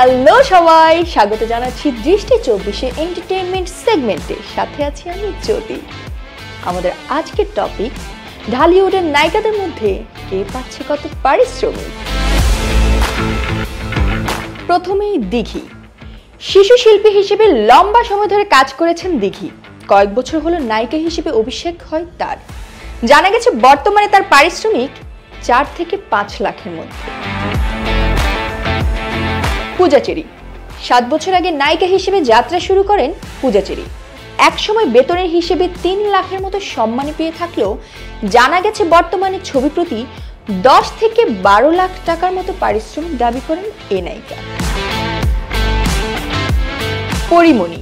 Hello সবাই, স্বাগত জানাচ্ছি দৃষ্টি 24 এন্টারটেইনমেন্ট সেগমেন্টে। সাথে আছি আমি জ্যোতি। আমাদের আজকের টপিক, ঢালিউডের নায়িকাদের মধ্যে কে পাচ্ছে কত পারিশ্রমিক। প্রথমেই দিঘি। শিশু শিল্পী হিসেবে লম্বা সময় ধরে কাজ করেছেন দিঘি। কয়েক বছর হলো নায়িকা হিসেবে অভিষেক হয় তার। জানা গেছে বর্তমানে তার পারিশ্রমিক 4 থেকে 5 লাখের মধ্যে। পূজা চেরি। 7 বছর আগে নায়িকা হিসেবে যাত্রা শুরু করেন পূজা চেরি। একসময় বেতনের হিসেবে 3 লাখের মতো সম্মান পেয়ে থাকলেও জানা গেছে বর্তমানে ছবি প্রতি 10 থেকে 12 লাখ টাকার মতো পারিশ্রমিক দাবি করেন এই নায়িকা। পরিমণি।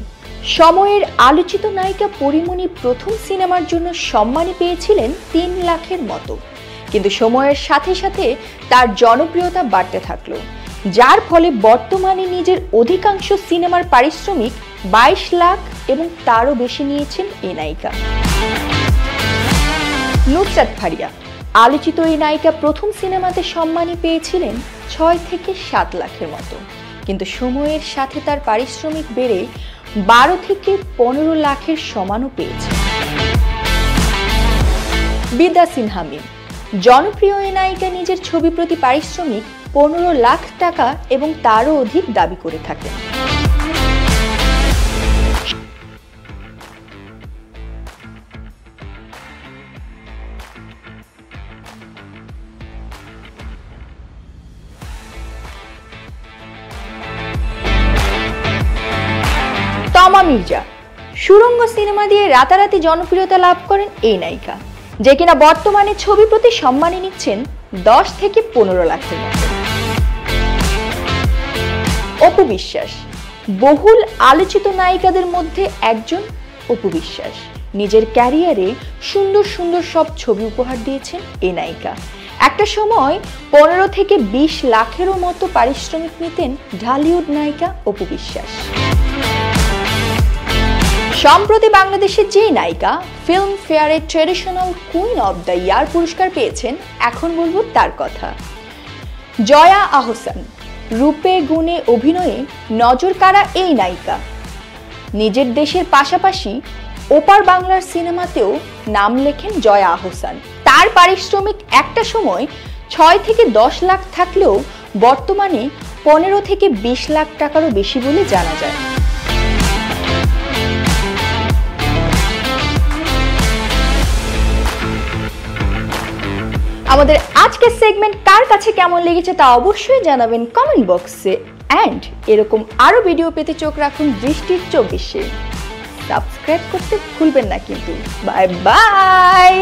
সময়ের আলোচিত নায়িকা পরিমণি প্রথম সিনেমার জন্য সম্মানী পেয়েছিলেন 3 লাখের মতো, কিন্তু সময়ের সাথে সাথে তার জনপ্রিয়তা বাড়তে থাকলো, যার ফলে বর্তমানে নিজের অধিকাংশ সিনেমার পারিশ্রমিক 22 লাখ এবং তারও বেশি নিয়েছেন এই নায়িকা। নুসরাত ফারিয়া। আলোচিত এই নায়িকা প্রথম সিনেমাতে সম্মানী পেয়েছিলেন 6 থেকে 7 লাখের মতো, কিন্তু সময়ের সাথে তার পারিশ্রমিক বেড়ে 12 থেকে 15 লাখের সমানও পেয়েছে। বিদ্যা সিনহা মিম। জনপ্রিয় এই নায়িকা নিজের ছবি প্রতি পারিশ্রমিক 15 লাখ টাকা এবং তারও অধিক দাবি করে থাকেন। তমা মির্জা। সুরঙ্গ সিনেমা দিয়ে রাতারাতি জনপ্রিয়তা লাভ করেন এই নায়িকা, যে কিনা বর্তমানে ছবি প্রতি সম্মানী নিচ্ছেন 10 থেকে 15 লাখের মতো। অপু বিশ্বাস। বহুল আলোচিত নায়িকাদের মধ্যে একজন অপু বিশ্বাস। নিজের ক্যারিয়ারে সুন্দর সুন্দর সব ছবি উপহার দিয়েছেন এই নায়িকা। একটা সময় 15 থেকে 20 লাখেরও মতো পারিশ্রমিক নিতেন ঢালিউড নায়িকা অপু বিশ্বাস। সম্প্রতি বাংলাদেশের যে নায়িকা ফিল্ম ফেয়ারে traditional queen of the year পুরস্কার পেয়েছেন, এখন বলবো তার কথা। জয়া আহসান। রূপে গুণে অভিনয়ে নজর কাড়া এই নায়িকা নিজের দেশের পাশাপাশি ওপার বাংলার সিনেমাতেও নাম লেখেন জয়া আহসান। তার পারিশ্রমিক একটা সময় 6 থেকে 10 লাখ থাকলেও বর্তমানে 15 থেকে 20 লাখ টাকারও বেশি বলে জানা যায়। আমাদের আজকের সেগমেন্ট কার কাছে কেমন লেগেছে তা অবশ্যই জানাবেন কমেন্ট বক্সে। অ্যান্ড এরকম আরো ভিডিও পেতে চোখ রাখুন দৃষ্টি 24-এ। সাবস্ক্রাইব করতে ভুলবেন না কিন্তু। Bye bye.